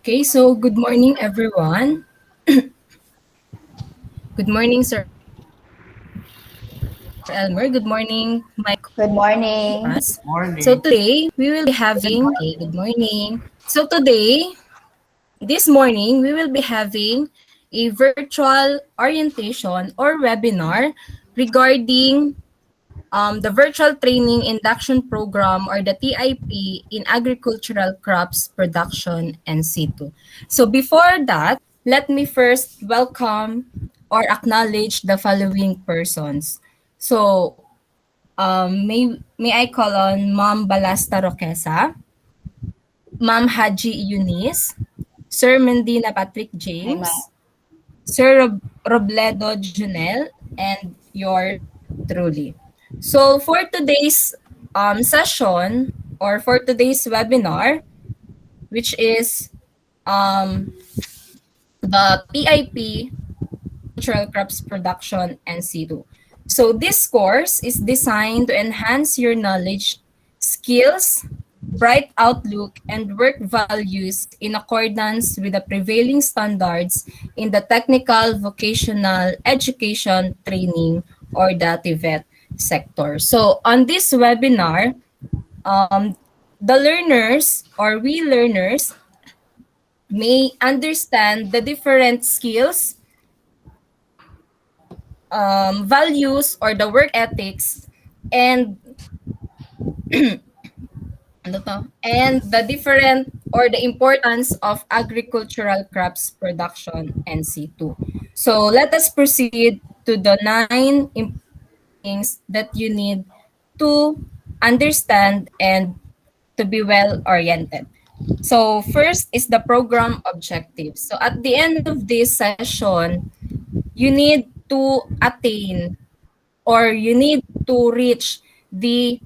Okay, so good morning, everyone. Good morning, Sir Elmer. Good morning, my Good morning. us. So Morning. today we will be having a good morning. So today, this morning, we will be having a virtual orientation or webinar regarding the Virtual Training Induction Program or the TIP in Agricultural Crops Production and situ. So before that, let me first welcome or acknowledge the following persons. So may I call on Ma'am Balasta Roquesa, Ma'am Haji Eunice, Sir Mendina Patrick Hi, Ma. James, Sir Robledo Junel, and yours truly. So for today's session or for today's webinar, which is um, the TIP Agricultural Crops Production and situ. So this course is designed to enhance your knowledge, skills, bright outlook, and work values in accordance with the prevailing standards in the technical vocational education training or the TVET sector. So on this webinar, um, the learners or we learners may understand the different skills, values or the work ethics and ano to? And the different or the importance of agricultural crops production and C2. So let us proceed to the 9 things that you need to understand and to be well oriented. So first is the program objectives. So at the end of this session, you need to attain or you need to reach the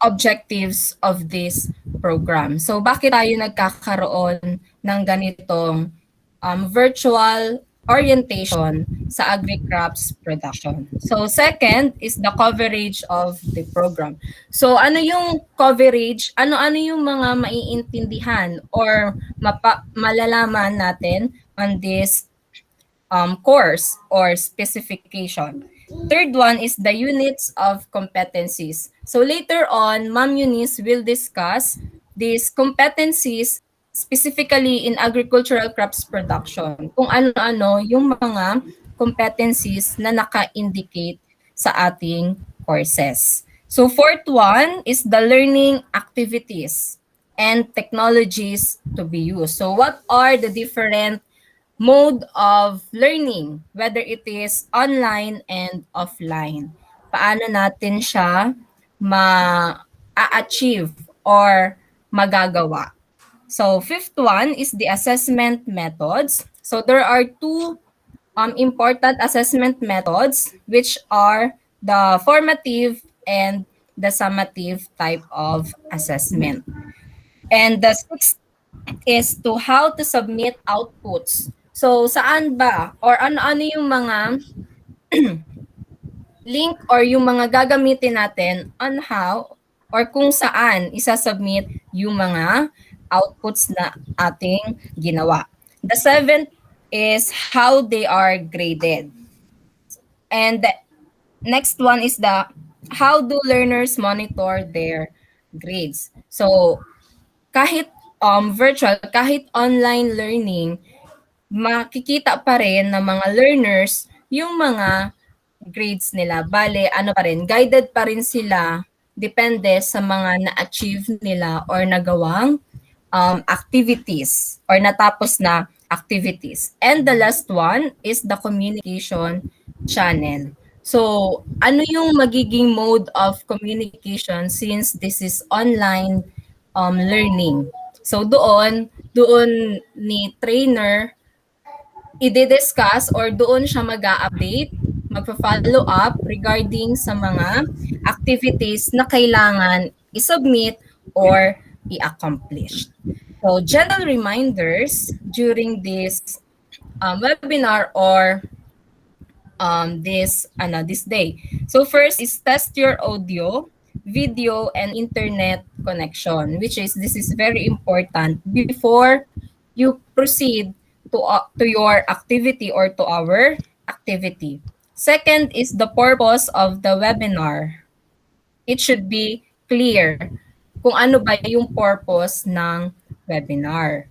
objectives of this program. So bakit tayo nagkakaroon ng ganitong virtual orientation sa agri-crops production? So second is the coverage of the program. So ano yung coverage? Ano-ano yung mga maiintindihan or malalaman natin on this course or specification. Third one is the units of competencies. So later on, Ma'am Eunice will discuss these competencies specifically in agricultural crops production. Kung ano-ano yung mga competencies na naka-indicate sa ating courses. So fourth one is the learning activities and technologies to be used. So what are the different mode of learning, whether it is online and offline? Paano natin siya ma-achieve or magagawa? So fifth one is the assessment methods. So there are two important assessment methods, which are the formative and the summative type of assessment. And the sixth is to how to submit outputs. So saan ba or ano-ano yung mga link or yung mga gagamitin natin on how or kung saan isa-submit yung mga outputs na ating ginawa. The seventh is how they are graded. And the next one is the how do learners monitor their grades. So kahit virtual, kahit online learning, makikita pa rin ng mga learners yung mga grades nila. Bale, ano pa rin, guided pa rin sila depende sa mga na-achieve nila or nagawang activities or natapos na activities. And the last one is the communication channel. So, ano yung magiging mode of communication since this is online learning? So, doon ni trainer i-discuss or doon siya mag-a-update, magpa-follow up regarding sa mga activities na kailangan i-submit or i-accomplish. So, general reminders during this webinar or this day. So first is test your audio, video, and internet connection, which is this is very important before you proceed to your activity or to our activity. Second is the purpose of the webinar. It should be clear kung ano ba yung purpose ng webinar.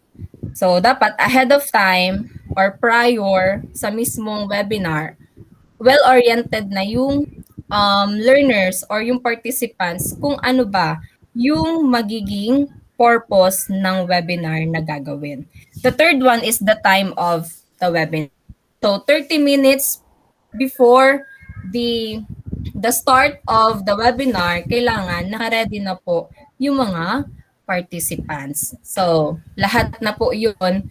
So, dapat ahead of time or prior sa mismong webinar, well-oriented na yung learners or yung participants kung ano ba yung magiging purpose ng webinar na gagawin. The third one is the time of the webinar. So 30 minutes before the the start of the webinar, kailangan naka-ready na po yung mga participants. So, lahat na po yun,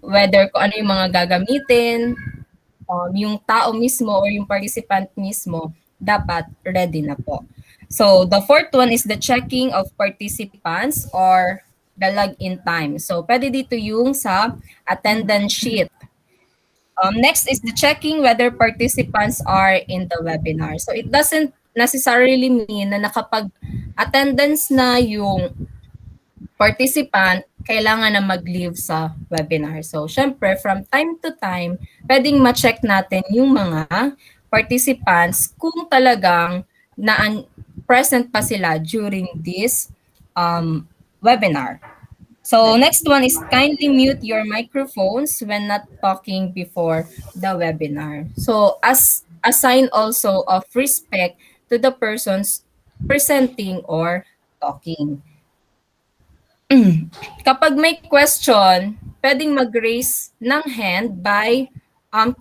whether kung ano yung mga gagamitin, yung tao mismo or yung participant mismo, dapat ready na po. So, the fourth one is the checking of participants or the login time. So, pwede dito yung sa attendance sheet. Next is the checking whether participants are in the webinar. So, it doesn't necessarily mean na nakapag-attendance na yung participant, kailangan na mag-leave sa webinar. So, syempre, from time to time, pwedeng ma-check natin yung mga participants kung talagang present pa sila during this webinar. So, next one is kindly mute your microphones when not talking before the webinar. So, as a sign also of respect to the persons presenting or talking. Kapag may question, pwedeng mag-raise ng hand by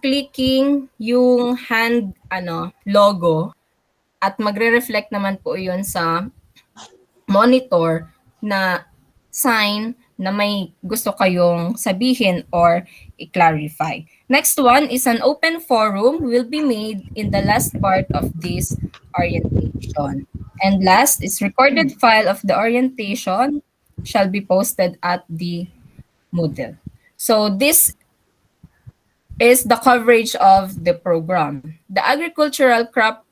clicking yung hand logo at magre-reflect naman po yun sa monitor na sign na may gusto kayong sabihin or i-clarify. Next one is an open forum will be made in the last part of this orientation. And last is recorded file of the orientation shall be posted at the Moodle. So this is the coverage of the program. The agricultural crops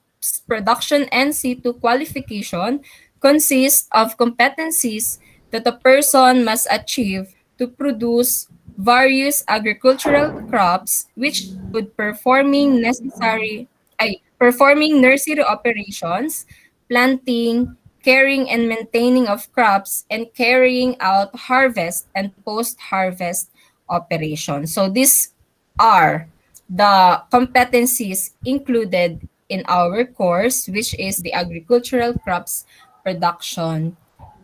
production NC2 qualification consists of competencies that a person must achieve to produce various agricultural crops which include performing nursery operations, planting, caring and maintaining of crops, and carrying out harvest and post-harvest operations. So these are the competencies included in our course, which is the agricultural crops production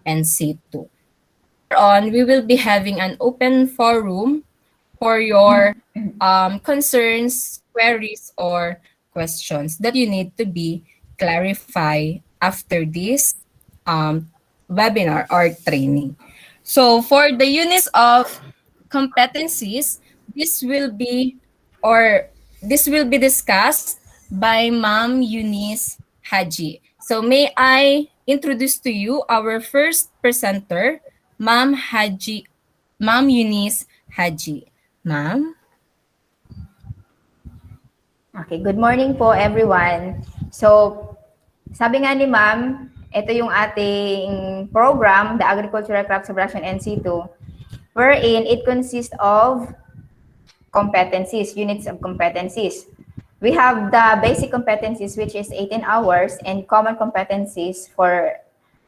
NC2. On, we will be having an open forum for your concerns, queries, or questions that you need to be clarified after this webinar or training. So for the units of competencies, this will be discussed by Ma'am Eunice Haji. So may I introduce to you our first presenter, Ma'am Eunice Haji. Ma'am? Okay, good morning po everyone. So, sabi nga ni Ma'am, ito yung ating program, the Agricultural Crops Production NC2, wherein it consists of competencies, units of competencies. We have the basic competencies, which is 18 hours, and common competencies for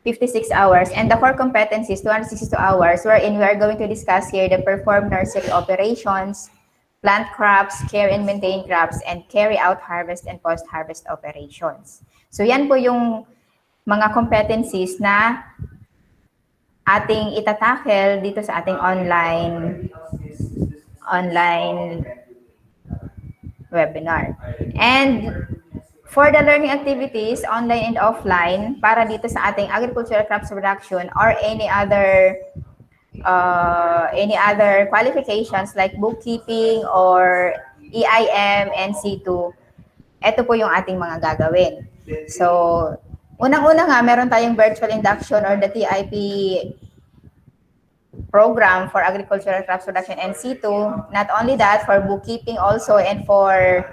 56 hours, and the core competencies, 262 hours, wherein we are going to discuss here the perform nursery operations, plant crops, care and maintain crops, and carry out harvest and post-harvest operations. So yan po yung mga competencies na ating itatackle dito sa ating online webinar. And for the learning activities, online and offline, para dito sa ating agricultural crops production or any other qualifications like bookkeeping or EIM, NC2, ito po yung ating mga gagawin. So, unang-una nga, meron tayong virtual induction or the TIP program for agricultural crops production NC2. Not only that, for bookkeeping also and for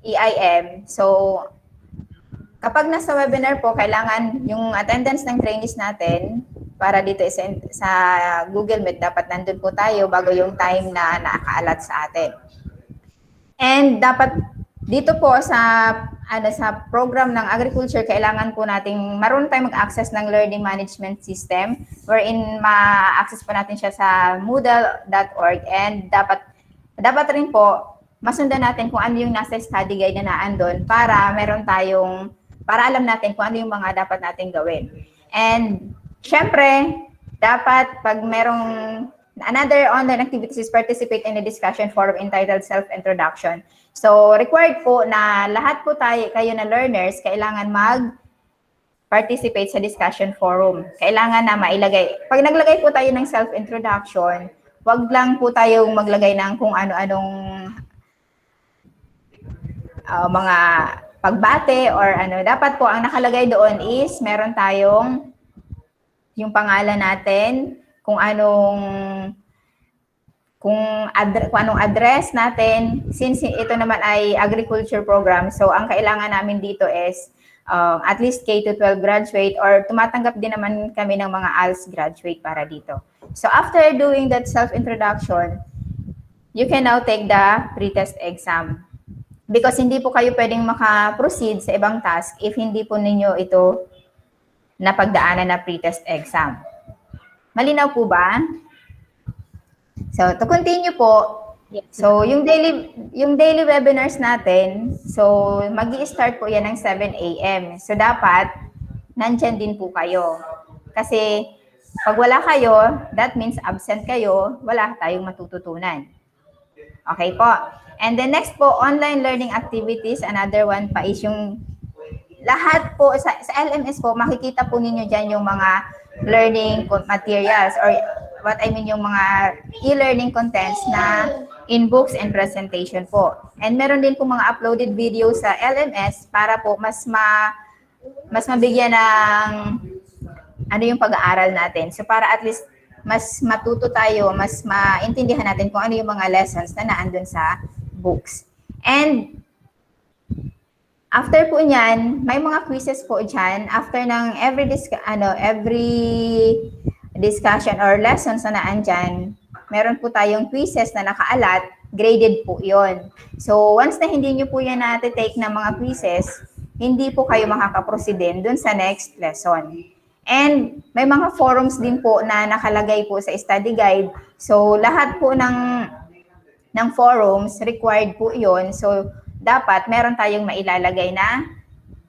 EIM. So, kapag nasa webinar po, kailangan yung attendance ng trainees natin, para dito sa Google Meet, dapat nandun po tayo bago yung time na nakaalat sa atin. And dapat dito po sa program ng agriculture, kailangan po nating marunong tayong mag-access ng learning management system wherein ma-access po natin siya sa moodle.org, and dapat rin po masundan natin kung ano yung nasa study guide na naandun para alam natin kung ano yung mga dapat nating gawin. And syempre, dapat pag merong another online activities is participate in a discussion forum entitled Self-Introduction. So, required po na lahat po kayo na learners, kailangan participate sa discussion forum. Kailangan na mailagay. Pag naglagay po tayo ng self-introduction, wag lang po tayong maglagay ng kung ano-anong mga pagbate or ano. Dapat po ang nakalagay doon is meron tayong yung pangalan natin, kung anong address natin, since ito naman ay agriculture program. So ang kailangan namin dito is at least K-12 graduate, or tumatanggap din naman kami ng mga ALS graduate para dito. So after doing that self-introduction, you can now take the pre-test exam. Because hindi po kayo pwedeng maka-proceed sa ibang task if hindi po ninyo ito napagdaanan na pre-test exam. Malinaw po ba? So, to continue po, so yung daily webinars natin, so magi-start po yan ng 7 a.m. So, dapat nandyan din po kayo. Kasi pag wala kayo, that means absent kayo, wala tayong matututunan. Okay po. And then next po, online learning activities. Another one pa is yung lahat po, sa LMS po, makikita po ninyo dyan yung mga learning materials, or what I mean yung mga e-learning contents na in books and presentation po. And meron din po mga uploaded videos sa LMS para po mas mabigyan ng ano yung pag-aaral natin. So para at least mas matuto tayo, mas maintindihan natin kung ano yung mga lessons na naandun sa books. And after po niyan, may mga quizzes po dyan. After ng every discussion or lessons na naandyan, meron po tayong quizzes na nakaalat, graded po yon. So once na hindi nyo po yan na-take na mga quizzes, hindi po kayo makakaproceed din dun sa next lesson. And may mga forums din po na nakalagay po sa study guide. So lahat po ng forums, required po yon. So dapat meron tayong mailalagay na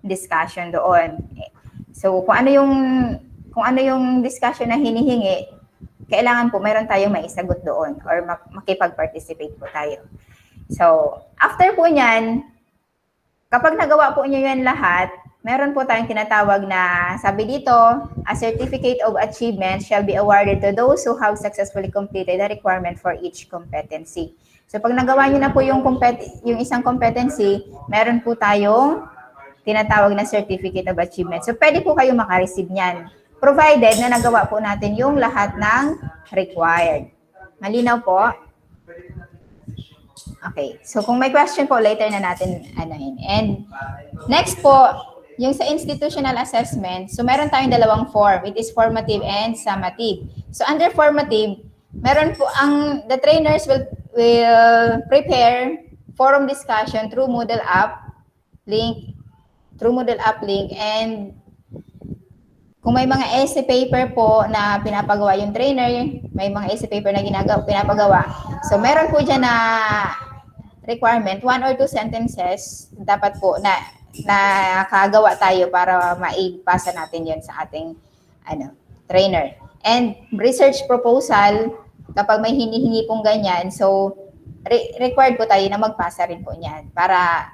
discussion doon. So kung ano yung discussion na hinihingi, kailangan po meron tayong maisagot doon or makipag-participate po tayo. So after po niyan, kapag nagawa po niyo yan lahat, meron po tayong tinatawag na, sabi dito, a certificate of achievement shall be awarded to those who have successfully completed the requirement for each competency. So pag nagawa niyo na po yung isang competency, meron po tayong tinatawag na certificate of achievement. So pwede po kayo maka-receive niyan, provided na nagawa po natin yung lahat ng required. Malinaw po? Okay. So kung may question po, later na natin anahin. And next po, yung sa institutional assessment, so meron tayong dalawang form. It is formative and summative. So under formative, meron po the trainers will prepare forum discussion through Moodle app link, and kung may mga essay paper po na pinapagawa yung trainer, may mga essay paper na pinapagawa. So meron po dyan na requirement, 1 or 2 sentences dapat po na nakagawa tayo para maipasa natin yon sa ating trainer. And research proposal, kapag may hinihingi pong ganyan, so required po tayo na magpasa rin po niyan para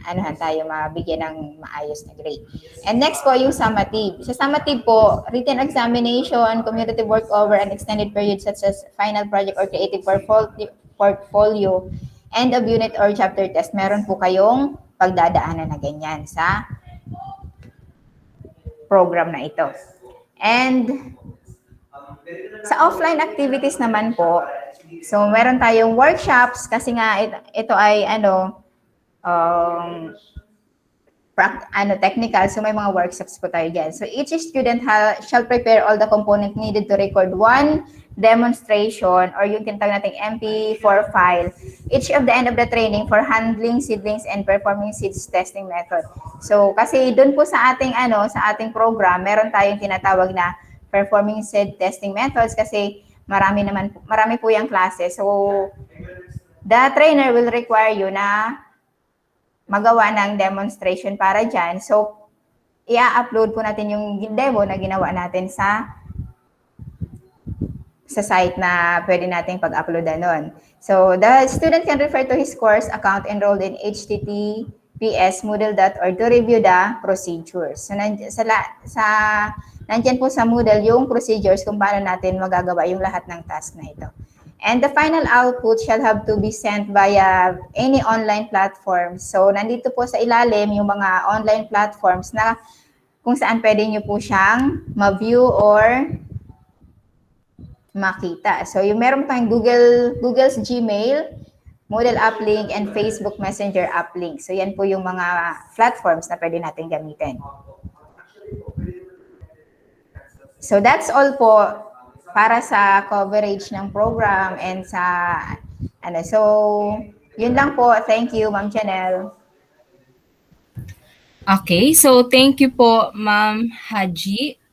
mabigyan ng maayos na grade. And next po yung summative. Sa summative po, written examination, cumulative work over an extended period such as final project or creative portfolio, end of unit or chapter test, meron po kayong pagdadaanan na ganyan sa program na ito. And sa offline activities naman po, so meron tayong workshops kasi nga ito ay technical. So may mga workshops po tayo dyan. So each student shall prepare all the component needed to record one demonstration or yung tinatawag nating MP4 file each of the end of the training for handling seedlings and performing seeds testing method. So kasi doon po sa ating sa ating program, meron tayong tinatawag na performing seed testing methods kasi marami po yung klase. So the trainer will require you na magawa ng demonstration para dyan. So, i-upload po natin yung demo na ginawa natin sa site na pwede nating pag-uploadan nun. So, the student can refer to his course account enrolled in https://moodle.org to review the procedures. So, nandyan po sa Moodle yung procedures kung paano natin magagawa yung lahat ng task na ito. And the final output shall have to be sent via any online platform. So, nandito po sa ilalim yung mga online platforms na kung saan pwede nyo po siyang ma-view or makita. So, yung meron tayong Google's Gmail, Moodle App Link, and Facebook Messenger App Link. So, yan po yung mga platforms na pwede natin gamitin. So, that's all po para sa coverage ng program and so, yun lang po. Thank you, Ma'am Chanel. Okay, so thank you po Ma'am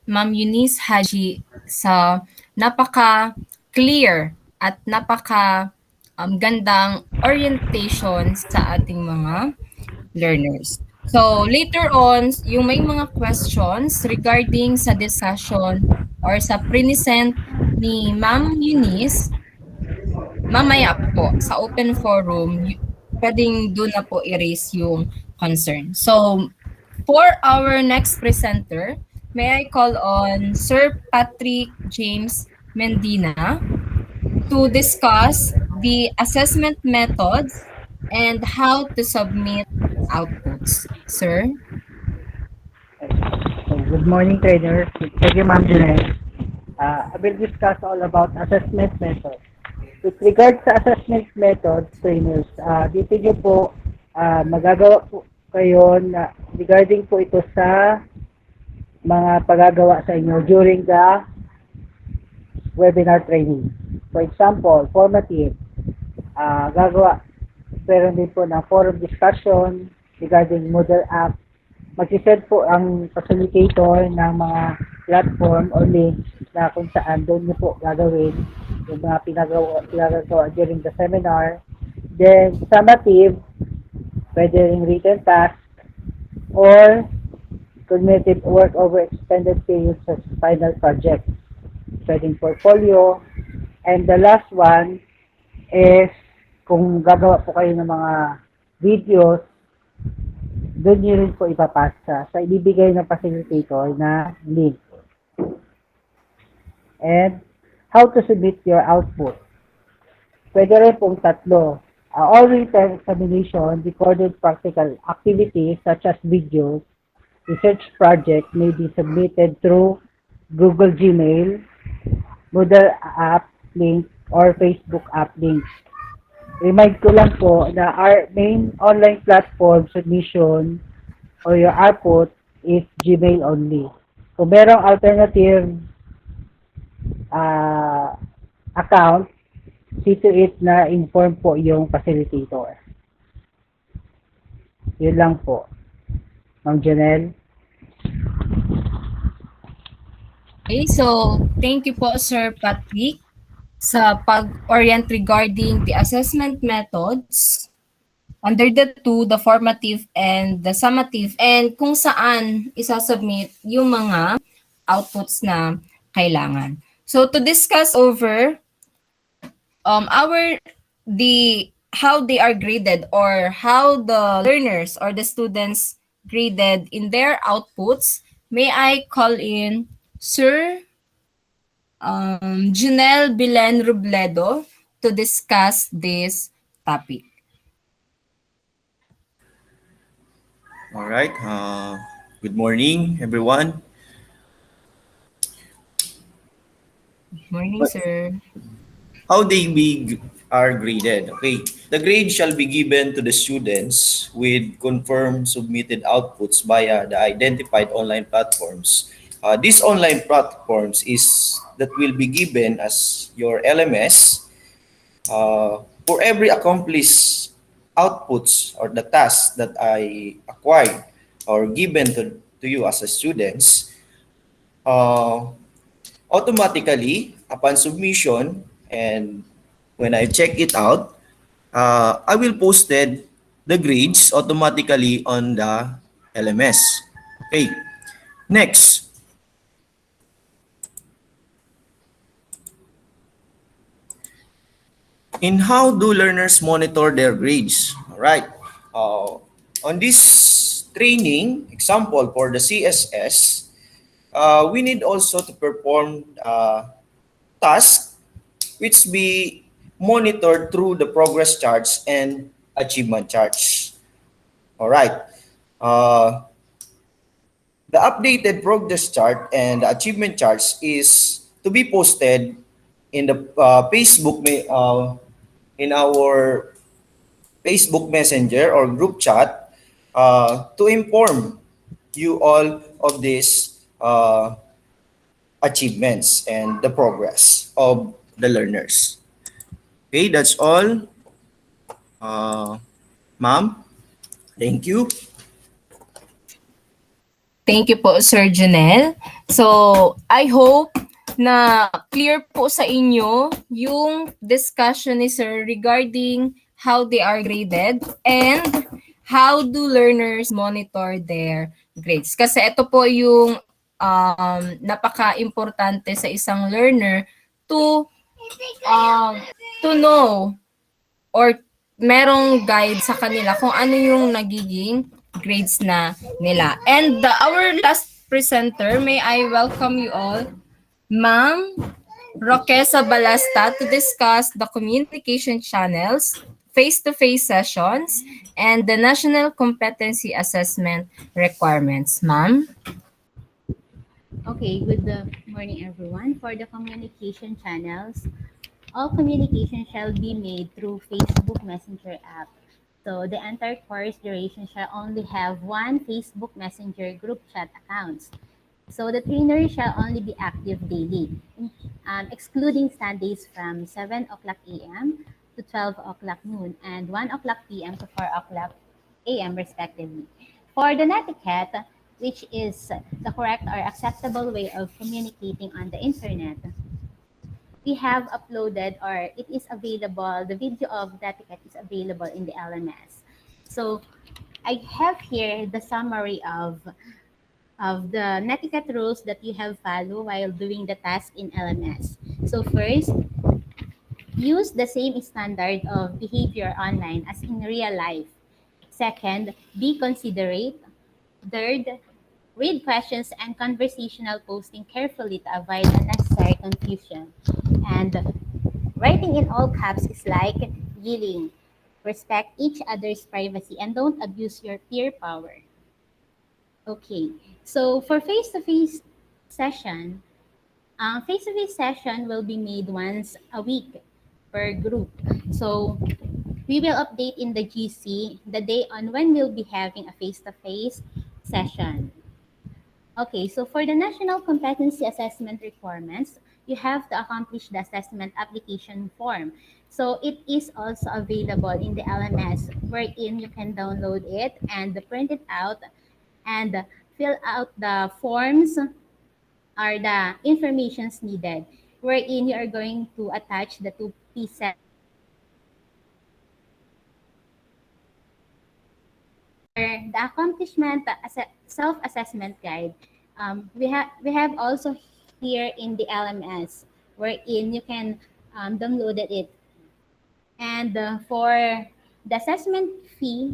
Eunice Haji sa napaka-clear at gandang orientation sa ating mga learners. So later on, yung may mga questions regarding sa discussion or sa present ni Ma'am Eunice, mamaya po sa open forum, pwedeng doon na po i-raise yung concern. So for our next presenter, may I call on Sir Patrick James Mendina to discuss the assessment methods and how to submit outputs. Sir? So, good morning, trainers. Thank you, Ma'am Jeanette. I will discuss all about assessment methods. With regards sa assessment methods, trainers, dito nyo po magagawa po kayo na regarding po ito sa mga pagagawa sa inyo during the webinar training. For example, formative, gagawa meron din po ng forum discussion regarding Moodle app. Mag-set po ang facilitator ng mga platform or links na kung saan doon nyo po gagawin yung mga pinagawa during the seminar. Then, summative, pwede rin written task or cognitive work over extended periods as final project. Pwedeng portfolio. And the last one is kung gagawa po kayo ng mga videos, doon nyo rin po ipapasa sa ibibigay ng facilitator na link. And how to submit your output. Pwede rin pong tatlo. All written examination, recorded practical activities such as videos, research project may be submitted through Google Gmail, Moodle app link, or Facebook app link. Remind ko lang po na our main online platform submission or your output is Gmail only. Kung merong alternative account, see to it na inform po yung facilitator. Yun lang po. Ma'am Janelle. Okay, so thank you po Sir Patrick sa pag-orient regarding the assessment methods under the two, the formative and the summative, and kung saan isasubmit yung mga outputs na kailangan. So to discuss over how they are graded or how the learners or the students graded in their outputs, may I call in Sir Junel Bilen Robledo to discuss this topic. All right. Good morning, everyone. Good morning, sir. How they be are graded. Okay. The grade shall be given to the students with confirmed submitted outputs via the identified online platforms. These online platforms is that will be given as your LMS for every accomplished outputs or the tasks that I acquired or given to you as a students. Uh, Automatically upon submission and when I check it out, I will posted the grades automatically on the LMS. Okay. Next, in how do learners monitor their grades? All right. Uh, on this training example for the CSS, we need also to perform tasks which be monitored through the progress charts and achievement charts. All right. Uh, the updated progress chart and the achievement charts is to be posted in the in our Facebook Messenger or group chat to inform you all of these achievements and the progress of the learners. Okay, that's all. Uh, Ma'am, thank you. Thank you po, Sir Janelle. So, I hope na clear po sa inyo yung discussion ni Sir regarding how they are graded and how do learners monitor their grades. Kasi ito po yung napaka-importante sa isang learner to um, to know or merong guide sa kanila kung ano yung nagiging grades na nila. And our last presenter, may I welcome you all, Ma'am Roquesa Balasta, to discuss the communication channels, face-to-face sessions, and the national competency assessment requirements. Ma'am? Okay, good morning everyone. For the communication channels, all communication shall be made through Facebook Messenger app. So the entire course duration shall only have one Facebook Messenger group chat accounts. So the trainer shall only be active daily, excluding Sundays from 7 o'clock a.m. to 12 o'clock noon and 1 o'clock p.m. to 4 o'clock a.m. respectively. For the netiquette, which is the correct or acceptable way of communicating on the internet, we have uploaded or it is available, the video of that ticket is available in the LMS. So I have here the summary of the netiquette rules that you have followed while doing the task in LMS. So first, use the same standard of behavior online as in real life. Second, be considerate. Third, read questions and conversational posting carefully to avoid unnecessary confusion. And writing in all caps is like yelling. Respect each other's privacy and don't abuse your peer power. Okay, so for face-to-face session will be made once a week per group. So we will update in the GC the day on when we'll be having a face-to-face session. Okay, so for the national competency assessment requirements, you have to accomplish the assessment application form. So it is also available in the LMS wherein you can download it and print it out and fill out the forms or the informations needed wherein you are going to attach the two pieces. For the accomplishment self-assessment guide, we have also here in the LMS wherein you can download it. And for the assessment fee,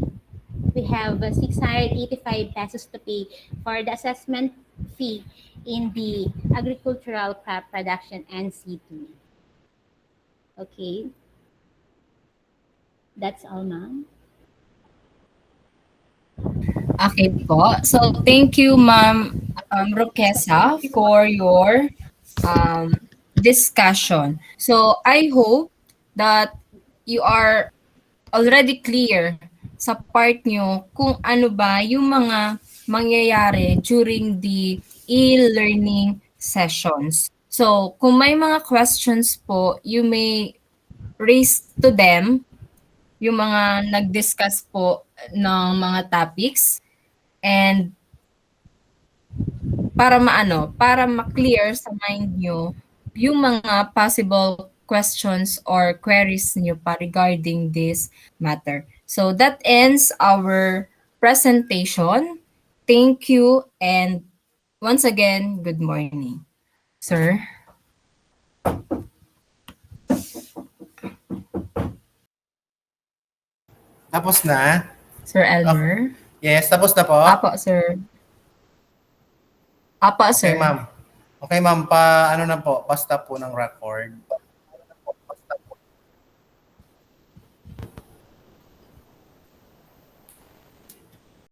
we have 685 pesos to pay for the assessment fee in the agricultural crop production NC2. Okay, that's all, ma'am. Okay po. So, thank you, Ma'am Roquesa, for your discussion. So, I hope that you are already clear sa part nyo kung ano ba yung mga mangyayari during the e-learning sessions. So, kung may mga questions po, you may raise to them yung mga nag-discuss po ng mga topics, and para ma-clear sa mind nyo yung mga possible questions or queries nyo pa regarding this matter. So that ends our presentation. Thank you, and once again, good morning. Sir? Tapos na? Sir Okay. Elmer? Yes, tapos na po? Apo, sir. Apo, Okay, sir. ma'am. Okay, ma'am, pa ano na po, pa-stop po ng record.